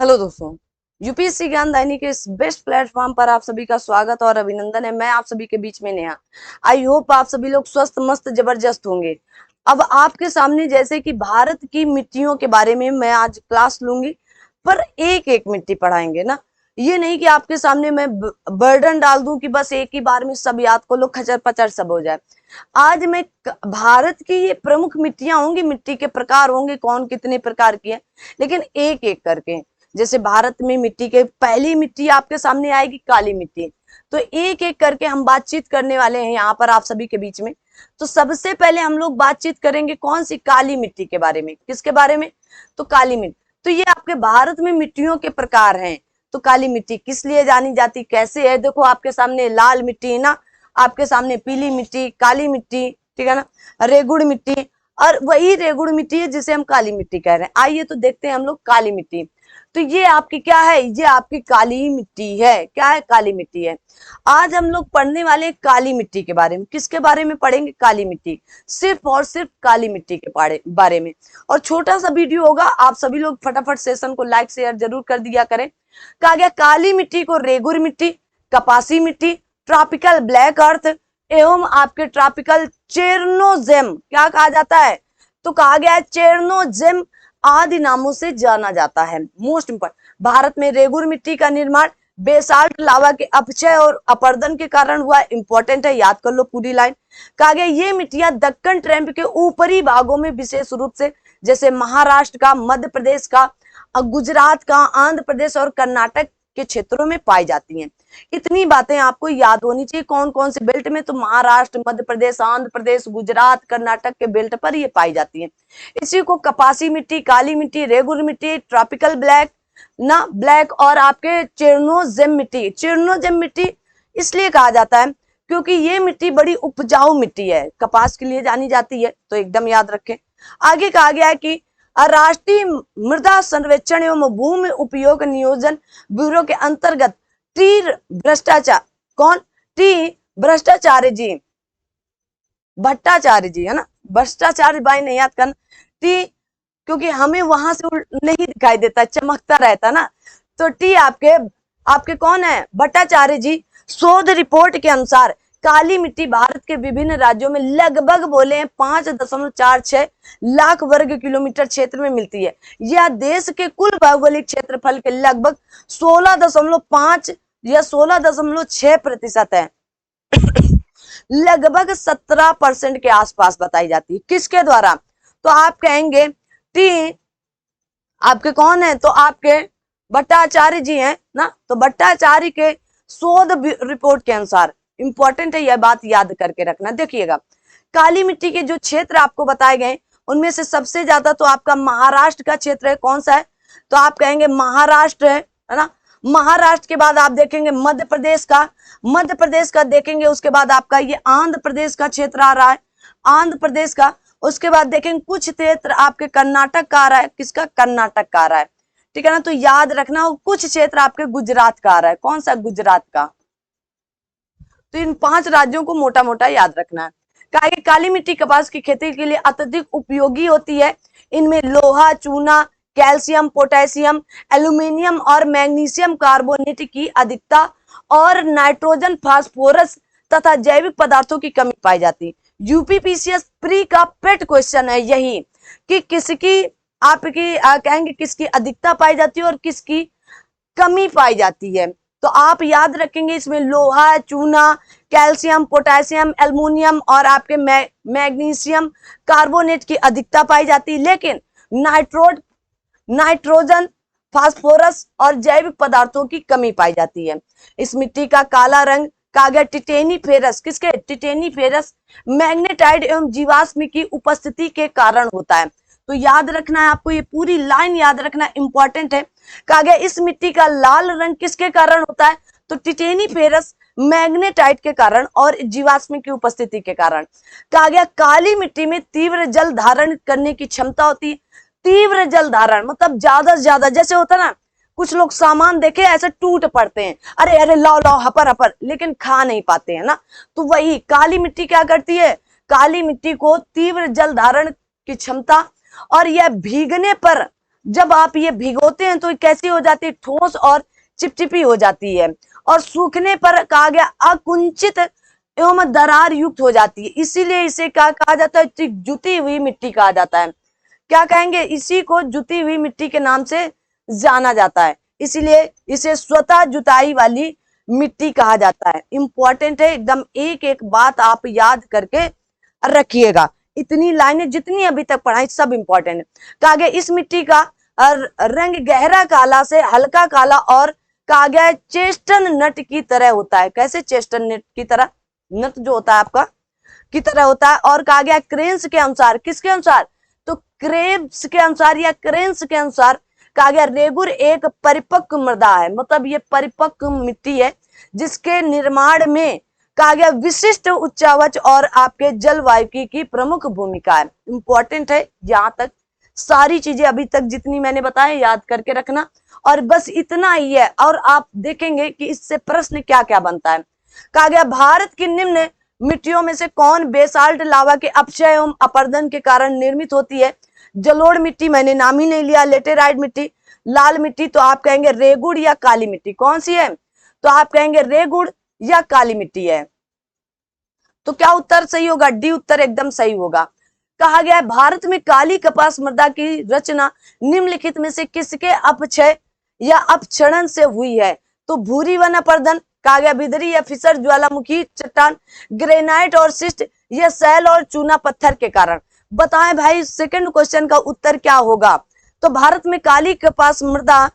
Hello दोस्तों, UPSC ज्ञानदायिनी के इस बेस्ट प्लेटफॉर्म पर आप सभी का स्वागत और अभिनंदन है। मैं आप सभी के बीच में नेहा। आई होप आप सभी लोग स्वस्थ मस्त जबरदस्त होंगे। अब आपके सामने जैसे कि भारत की मिट्टियों के बारे में मैं आज क्लास लूंगी, पर एक एक मिट्टी पढ़ाएंगे ना। ये नहीं कि आपके सामने मैं बर्डन डाल दूं कि बस एक ही बार में सब याद को लो, खचर पचर सब हो जाए। आज मैं भारत की ये प्रमुख मिट्टियां होंगी, मिट्टी के प्रकार होंगे, कौन कितने प्रकार की है, लेकिन एक एक करके। जैसे भारत में मिट्टी के पहली मिट्टी आपके सामने आएगी काली मिट्टी, तो एक एक करके हम बातचीत करने वाले हैं यहाँ पर आप सभी के बीच में। तो सबसे पहले हम लोग बातचीत करेंगे कौन सी, काली मिट्टी के बारे में। किसके बारे में? तो काली मिट्टी। तो ये आपके भारत में मिट्टियों के प्रकार हैं। तो काली मिट्टी किस लिए जानी जाती, कैसे है? देखो आपके सामने लाल मिट्टी है ना, आपके सामने पीली मिट्टी, काली मिट्टी, ठीक है ना, रेगुड़ मिट्टी, और वही रेगुड़ मिट्टी है जिसे हम काली मिट्टी कह रहे हैं। आइए तो देखते हैं हम लोग काली मिट्टी। तो ये आपकी क्या है? ये आपकी काली मिट्टी है। क्या है? काली मिट्टी है। आज हम लोग पढ़ने वाले हैं काली मिट्टी के बारे में। किसके बारे में पढ़ेंगे? काली मिट्टी, सिर्फ और सिर्फ काली मिट्टी के बारे में। और छोटा सा वीडियो होगा, आप सभी लोग फटाफट सेशन को लाइक शेयर जरूर कर दिया करें। कहा गया काली मिट्टी को रेगुर मिट्टी, कपासी मिट्टी, ट्रॉपिकल ब्लैक अर्थ एवं आपके ट्रॉपिकल चेरनोजेम क्या कहा जाता है? तो कहा गया है चेरनोजेम आदि नामों से जाना जाता है। मोस्ट इंपोर्टेंट, भारत में रेगुर मिट्टी का निर्माण बेसाल्ट लावा के अपक्षय और अपर्दन के कारण हुआ। इंपॉर्टेंट है, याद कर लो पूरी लाइन। कहा गया ये मिट्टियां दक्कन ट्रैंप के ऊपरी भागों में विशेष रूप से जैसे महाराष्ट्र का, मध्य प्रदेश का, गुजरात का, आंध्र प्रदेश और कर्नाटक के क्षेत्रों में पाई जाती हैं। इतनी बातें आपको याद होनी चाहिए। कौन कौन से बेल्ट में? तो महाराष्ट्र, मध्य प्रदेश, आंध्र प्रदेश, गुजरात, कर्नाटक के बेल्ट पर ये पाई जाती हैं। इसी को कपासी मिट्टी, काली मिट्टी, रेगुर मिट्टी, ट्रॉपिकल ब्लैक ना ब्लैक और आपके चेरनोजेम मिट्टी। चेरनोजेम मिट्टी इसलिए कहा जाता है क्योंकि ये मिट्टी बड़ी उपजाऊ मिट्टी है, कपास के लिए जानी जाती है, तो एकदम याद रखें। आगे कहा गया है कि राष्ट्रीय मृदा सर्वेक्षण एवं भूमि उपयोग नियोजन ब्यूरो के अंतर्गत टी भ्रष्टाचार, कौन? टी भ्रष्टाचार्य जी, भट्टाचार्य जी है ना, भ्रष्टाचार्य भाई नहीं याद करना। टी क्योंकि हमें वहां से नहीं दिखाई देता, चमकता रहता ना। तो टी आपके आपके कौन है? भट्टाचार्य जी। शोध रिपोर्ट के अनुसार काली मिट्टी भारत के विभिन्न राज्यों में लगभग बोले 5.46 लाख वर्ग किलोमीटर क्षेत्र में मिलती है। यह देश के कुल भौगोलिक क्षेत्रफल के लगभग 16.5 या 16.6% है। लगभग 17% के आसपास बताई जाती है। किसके द्वारा? तो आप कहेंगे टी आपके कौन है? तो आपके भट्टाचार्य जी हैं ना। तो भट्टाचार्य के शोध रिपोर्ट के अनुसार, इंपॉर्टेंट है यह बात याद करके रखना। देखिएगा काली मिट्टी के जो क्षेत्र आपको बताए गए उनमें से सबसे ज्यादा तो आपका महाराष्ट्र का क्षेत्र है। कौन सा है? तो आप कहेंगे महाराष्ट्र है ना। महाराष्ट्र के बाद आप देखेंगे मध्य प्रदेश का, मध्य प्रदेश का देखेंगे, उसके बाद आपका ये आंध्र प्रदेश का क्षेत्र आ रहा है, आंध्र प्रदेश का। उसके बाद देखेंगे कुछ क्षेत्र आपके कर्नाटक का आ रहा है। किसका? कर्नाटक का आ रहा है, ठीक है ना। तो याद रखना, कुछ क्षेत्र आपके गुजरात का आ रहा है। कौन सा? गुजरात का। तो इन 5 राज्यों को मोटा मोटा याद रखना है। काली मिट्टी कपास की खेती के लिए अत्यधिक उपयोगी होती है। इनमें लोहा, चूना, कैल्शियम, पोटेशियम, एल्यूमिनियम और मैग्नीशियम कार्बोनेट की अधिकता और नाइट्रोजन, फास्फोरस तथा जैविक पदार्थों की कमी पाई जाती है। यूपीपीसीएस प्री का पेट क्वेश्चन है यही कि किसकी आपकी कहेंगे किसकी अधिकता पाई जाती है और किसकी कमी पाई जाती है। तो आप याद रखेंगे इसमें लोहा, चूना, कैल्शियम, पोटेशियम, एल्युमिनियम और आपके मैग्नीशियम कार्बोनेट की अधिकता पाई जाती है, लेकिन नाइट्रोजन, फास्फोरस और जैविक पदार्थों की कमी पाई जाती है। इस मिट्टी का काला रंग कागज टिटेनी फेरस, किसके? टिटेनी फेरस मैग्नेटाइड एवं जीवाश्म की उपस्थिति के कारण होता है। तो याद रखना है आपको, ये पूरी लाइन याद रखना इंपॉर्टेंट है। कहा गया इस मिट्टी का लाल रंग किसके कारण होता है? तो टिटेनी फेरस मैग्नेटाइट के कारण और जीवाश्म की उपस्थिति के कारण। कहा गया काली मिट्टी में तीव्र जल धारण करने की क्षमता होती है। तीव्र जल धारण मतलब ज्यादा से ज्यादा, जैसे होता है ना कुछ लोग सामान देखे ऐसे टूट पड़ते हैं, अरे अरे लाओ लाओ हपर हपर, लेकिन खा नहीं पाते हैं ना। तो वही काली मिट्टी क्या करती है? काली मिट्टी को तीव्र जल धारण की क्षमता और यह भीगने पर जब आप ये भिगोते हैं तो ये कैसी हो जाती है, ठोस और चिपचिपी हो जाती है, और सूखने पर कहा गया अकुंचित एवं दरार युक्त हो जाती है। इसीलिए इसे क्या कहा जाता है, जुती हुई मिट्टी कहा जाता है। क्या कहेंगे, इसी को जुती हुई मिट्टी के नाम से जाना जाता है, इसीलिए इसे स्वतः जुताई वाली मिट्टी कहा जाता है। इंपॉर्टेंट है एकदम, एक एक बात आप याद करके रखिएगा। इतनी लाइनें जितनी अभी तक पढ़ाई सब इंपॉर्टेंट है। कहा गया इस मिट्टी का रंग गहरा काला से हल्का काला और कहा गया चेस्टन नट की तरह होता है। कैसे, चेस्टन नट की तरह, नट जो होता है आपका की तरह होता है। और कहा गया क्रेन्स के अनुसार, किसके अनुसार, तो क्रेब्स के अनुसार या क्रेन्स के अनुसार कहा गया रेगुर एक परिपक्व मृदा है, मतलब ये परिपक्व मिट्टी है जिसके निर्माण में कहा गया विशिष्ट उच्चावच और आपके जलवायु की प्रमुख भूमिका है। इंपॉर्टेंट है, यहां तक सारी चीजें अभी तक जितनी मैंने बताया याद करके रखना, और बस इतना ही है। और आप देखेंगे कि इससे प्रश्न क्या क्या बनता है। कहा गया भारत की निम्न मिट्टियों में से कौन बेसाल्ट लावा के अपक्षय एवं अपर्दन के कारण निर्मित होती है। जलोढ़ मिट्टी मैंने नाम ही नहीं लिया, लेटेराइट मिट्टी, लाल मिट्टी तो आप कहेंगे रेगुड़ या काली मिट्टी, कौन सी है, तो आप कहेंगे रेगुड़ या काली मिट्टी है। तो क्या उत्तर सही होगा, डी उत्तर एकदम सही होगा। कहा गया है भारत में काली कपास मृदा की रचना निम्नलिखित में से किसके अपक्षय या अपक्षरण से हुई है। तो भूरी वन अपर्दन, कहा गया बिदरी या फिसर ज्वालामुखी चट्टान, ग्रेनाइट और शिस्ट, या सैल और चूना पत्थर के कारण। बताएं भाई सेकंड क्वेश्चन का उत्तर क्या होगा। तो भारत में काली कपास मृदा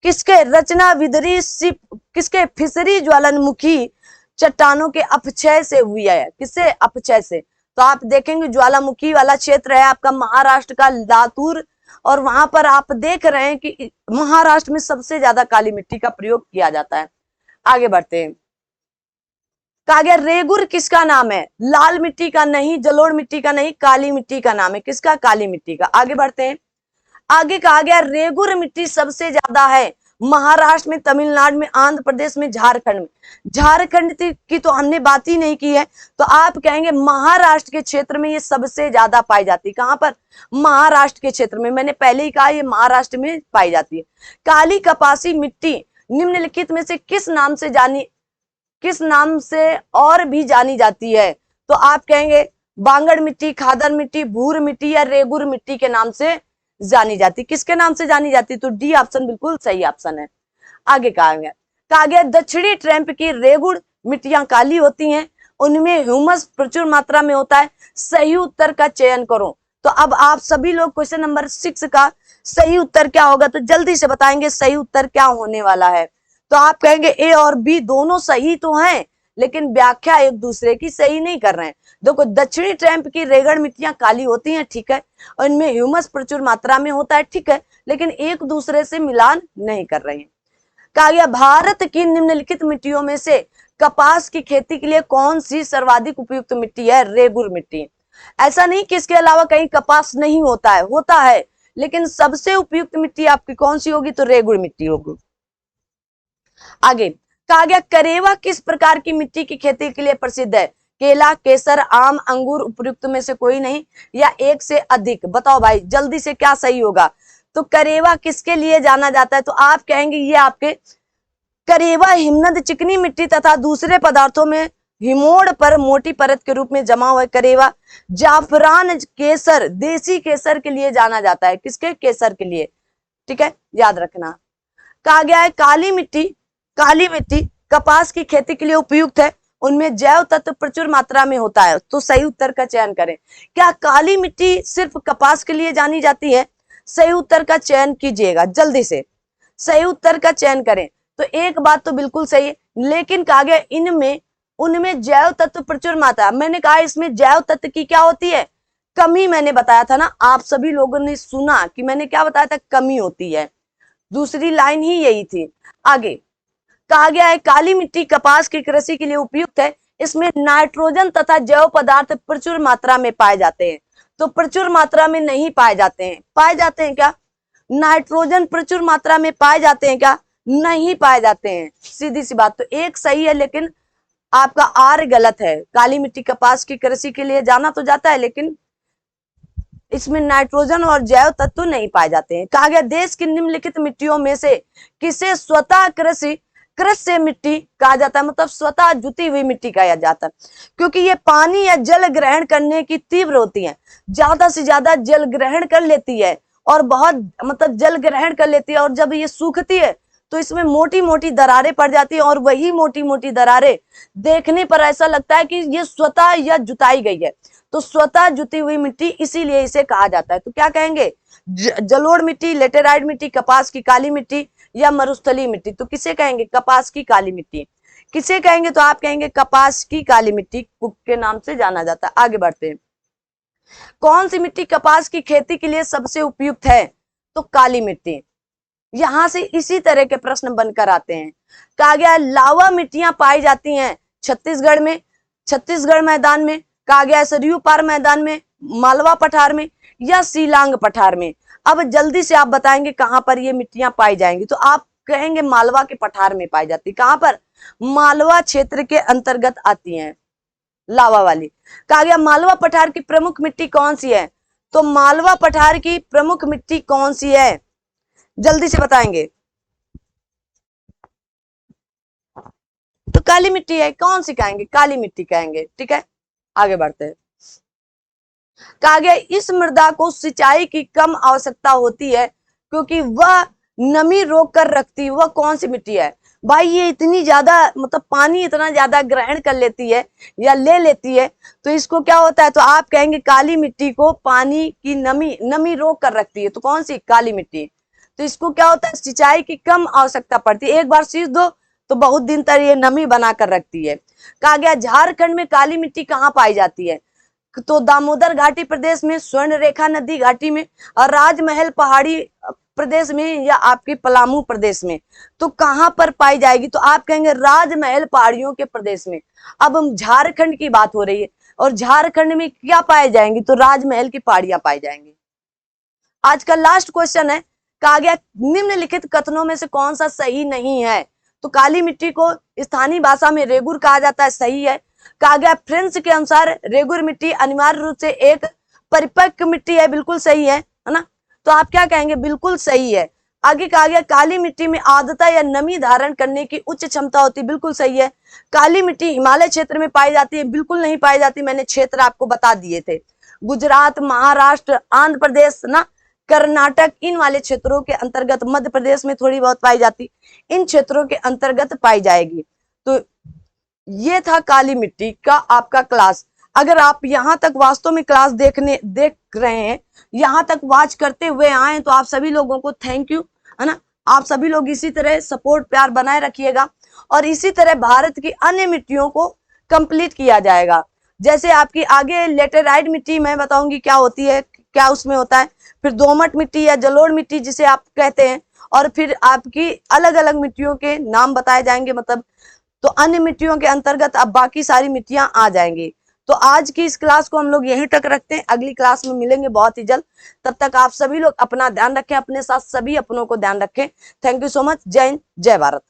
किसके रचना विदरी किसके फिसरी ज्वालामुखी चट्टानों के अपक्षय से हुई है, किससे, अपक्षय से। तो आप देखेंगे ज्वालामुखी वाला क्षेत्र है आपका महाराष्ट्र का लातूर, और वहां पर आप देख रहे हैं कि महाराष्ट्र में सबसे ज्यादा काली मिट्टी का प्रयोग किया जाता है। आगे बढ़ते हैं। कहा गया रेगुर किसका नाम है, लाल मिट्टी का नहीं, जलोढ़ मिट्टी का नहीं, काली मिट्टी का नाम है, किसका, काली मिट्टी का। आगे बढ़ते हैं। आगे कहा गया रेगुर मिट्टी सबसे ज्यादा है महाराष्ट्र में, तमिलनाडु में, आंध्र प्रदेश में, झारखंड में। झारखंड की तो हमने बात ही नहीं की है, तो आप कहेंगे महाराष्ट्र के क्षेत्र में ये सबसे ज्यादा पाई जाती है। कहां पर, महाराष्ट्र के क्षेत्र में, मैंने पहले ही कहा ये महाराष्ट्र में पाई जाती है। काली कपासी मिट्टी निम्नलिखित में से किस नाम से और भी जानी जाती है। तो आप कहेंगे बांगड़ मिट्टी, खादर मिट्टी, भूर मिट्टी, या रेगुर मिट्टी के नाम से जानी जाती। किसके नाम से जानी जाती, तो डी ऑप्शन बिल्कुल सही ऑप्शन है। आगे कहा गया दक्षिणी ट्रैंप की रेगुड़ मिट्टियां काली होती हैं, उनमें ह्यूमस प्रचुर मात्रा में होता है। सही उत्तर का चयन करो। तो अब आप सभी लोग क्वेश्चन नंबर 6 का सही उत्तर क्या होगा, तो जल्दी से बताएंगे सही उत्तर क्या होने वाला है। तो आप कहेंगे ए और बी दोनों सही तो हैं, लेकिन व्याख्या एक दूसरे की सही नहीं कर रहे हैं। देखो दक्षिणी ट्रैंप की रेगड़ मिट्टियां काली होती हैं, ठीक है, और इनमें ह्यूमस प्रचुर मात्रा में होता है, ठीक है, लेकिन एक दूसरे से मिलान नहीं कर रहे हैं। कहा गया भारत की निम्नलिखित मिट्टियों में से कपास की खेती के लिए कौन सी सर्वाधिक उपयुक्त मिट्टी है, रेगुर मिट्टी। ऐसा नहीं कि इसके अलावा कहीं कपास नहीं होता है, होता है, लेकिन सबसे उपयुक्त मिट्टी आपकी कौन सी होगी, तो रेगुर मिट्टी होगी। आगे कहा गया करेवा किस प्रकार की मिट्टी की खेती के लिए प्रसिद्ध है। केला, केसर, आम, अंगूर, उपयुक्त में से कोई नहीं, या एक से अधिक। बताओ भाई जल्दी से क्या सही होगा। तो करेवा किसके लिए जाना जाता है, तो आप कहेंगे ये आपके करेवा हिमनद चिकनी मिट्टी तथा दूसरे पदार्थों में हिमोड़ पर मोटी परत के रूप में जमा हुआ करेवा। जाफरान केसर देसी केसर के लिए जाना जाता है, किसके, केसर के लिए, ठीक है, याद रखना। कहा गया है काली मिट्टी कपास की खेती के लिए उपयुक्त है, उनमें जैव तत्व प्रचुर मात्रा में होता है। तो सही उत्तर का चयन करें। क्या काली मिट्टी सिर्फ कपास के लिए जानी जाती है, सही उत्तर का चयन कीजिएगा, जल्दी से सही उत्तर का चयन करें। तो एक बात तो बिल्कुल सही है, लेकिन कहा गया उनमें जैव तत्व प्रचुर मात्रा, मैंने कहा इसमें जैव तत्व की क्या होती है, कमी। मैंने बताया था ना, आप सभी लोगों ने सुना कि मैंने क्या बताया था, कमी होती है, दूसरी लाइन ही यही थी। आगे कहा गया है काली मिट्टी कपास की कृषि के लिए उपयुक्त है, इसमें नाइट्रोजन तथा जैव पदार्थ प्रचुर मात्रा में पाए जाते हैं। तो प्रचुर मात्रा में नहीं पाए जाते हैं क्या, नाइट्रोजन प्रचुर मात्रा में पाए जाते हैं क्या, नहीं पाए जाते हैं, सीधी सी बात। तो एक सही है, लेकिन आपका आर गलत है। काली मिट्टी कपास की कृषि के लिए जाना तो जाता है, लेकिन इसमें नाइट्रोजन और जैव तत्व नहीं पाए जाते हैं। कहा गया देश की निम्नलिखित मिट्टियों में से किसे स्वतः कृषि मिट्टी कहा जाता है, मतलब स्वतः जुती हुई मिट्टी कहा जाता है, क्योंकि ये पानी या जल ग्रहण करने की तीव्र होती है, ज्यादा से ज्यादा जल ग्रहण कर लेती है और बहुत मतलब जल ग्रहण कर लेती है, और जब ये सूखती है तो इसमें मोटी मोटी दरारें पड़ जाती है, और वही मोटी मोटी दरारें देखने पर ऐसा लगता है कि ये स्वतः या जुताई गई है, तो स्वतः जुती हुई मिट्टी, इसीलिए इसे कहा जाता है। तो क्या कहेंगे, जलोढ़ मिट्टी, लेटेराइट मिट्टी, कपास की काली मिट्टी या मरुस्थलीय मिट्टी। तो किसे कहेंगे, कपास की काली मिट्टी। किसे कहेंगे, तो आप कहेंगे कपास की काली मिट्टी कुक के नाम से जाना जाता है। आगे बढ़ते हैं, कौन सी मिट्टी कपास की खेती के लिए सबसे उपयुक्त है, तो काली मिट्टी। यहां से इसी तरह के प्रश्न बनकर आते हैं। कहा गया लावा मिट्टियां पाई जाती हैं छत्तीसगढ़ में, छत्तीसगढ़ मैदान में, कहा गया सरयू पार मैदान में, मालवा पठार में या सीलांग पठार में। अब जल्दी से आप बताएंगे कहां पर ये मिट्टियां पाई जाएंगी, तो आप कहेंगे मालवा के पठार में पाई जाती। कहां पर, मालवा क्षेत्र के अंतर्गत आती हैं लावा वाली। कहा गया मालवा पठार की प्रमुख मिट्टी कौन सी है, तो मालवा पठार की प्रमुख मिट्टी कौन सी है, जल्दी से बताएंगे। तो काली मिट्टी है, कौन सी कहेंगे, काली मिट्टी कहेंगे। ठीक है, आगे बढ़ते हैं। कहा गया इस मृदा को सिंचाई की कम आवश्यकता होती है क्योंकि वह नमी रोक कर रखती है। वह कौन सी मिट्टी है भाई, ये इतनी ज्यादा मतलब पानी इतना ज्यादा ग्रहण कर लेती है या ले लेती है, तो इसको क्या होता है, तो आप कहेंगे काली मिट्टी को पानी की नमी रोक कर रखती है, तो कौन सी, काली मिट्टी। तो इसको क्या होता है, सिंचाई की कम आवश्यकता पड़ती है, एक बार सींच दो तो बहुत दिन तक ये नमी बना कर रखती है। कहा गया झारखंड में काली मिट्टी कहाँ पाई जाती है, तो दामोदर घाटी प्रदेश में, स्वर्ण रेखा नदी घाटी में, और राजमहल पहाड़ी प्रदेश में, या आपके पलामू प्रदेश में। तो कहां पर पाई जाएगी, तो आप कहेंगे राजमहल पहाड़ियों के प्रदेश में। अब हम झारखंड की बात हो रही है, और झारखंड में क्या पाए जाएंगी, तो राजमहल की पहाड़ियां पाई जाएंगी। आज का लास्ट क्वेश्चन है, कहा गया निम्नलिखित कथनों में से कौन सा सही नहीं है, तो काली मिट्टी को स्थानीय भाषा में रेगुर कहा जाता है, सही है। कहा गया फ्रेंच के अनुसार रेगुर मिट्टी अनिवार्य रूप से एक परिपक्व मिट्टी है, बिल्कुल सही है ना। तो आप क्या कहेंगे, बिल्कुल सही है। आगे कहा गया काली मिट्टी में आर्द्रता या नमी धारण करने की उच्च क्षमता होती है, बिल्कुल सही है। काली मिट्टी हिमालय क्षेत्र में पाई जाती है, बिल्कुल नहीं पाई जाती, मैंने क्षेत्र आपको बता दिए थे। गुजरात, महाराष्ट्र, आंध्र प्रदेश ना, कर्नाटक, इन वाले क्षेत्रों के अंतर्गत, मध्य प्रदेश में थोड़ी बहुत पाई जाती, इन क्षेत्रों के अंतर्गत पाई जाएगी। तो ये था काली मिट्टी का आपका क्लास। अगर आप यहाँ तक वास्तव में क्लास देख रहे हैं, यहाँ तक वॉच करते हुए आए, तो आप सभी लोगों को थैंक यू, है ना। आप सभी लोग इसी तरह सपोर्ट प्यार बनाए रखिएगा, और इसी तरह भारत की अन्य मिट्टियों को कंप्लीट किया जाएगा। जैसे आपकी आगे लेटेराइट मिट्टी मैं बताऊंगी क्या होती है, क्या उसमें होता है, फिर दोमट मिट्टी या जलोढ़ मिट्टी जिसे आप कहते हैं, और फिर आपकी अलग अलग मिट्टियों के नाम बताए जाएंगे, मतलब तो अन्य मिट्टियों के अंतर्गत अब बाकी सारी मिट्टियां आ जाएंगी। तो आज की इस क्लास को हम लोग यहीं तक रखते हैं, अगली क्लास में मिलेंगे बहुत ही जल्द। तब तक आप सभी लोग अपना ध्यान रखें, अपने साथ सभी अपनों को ध्यान रखें। Thank you so much. जय हिंद, जय भारत।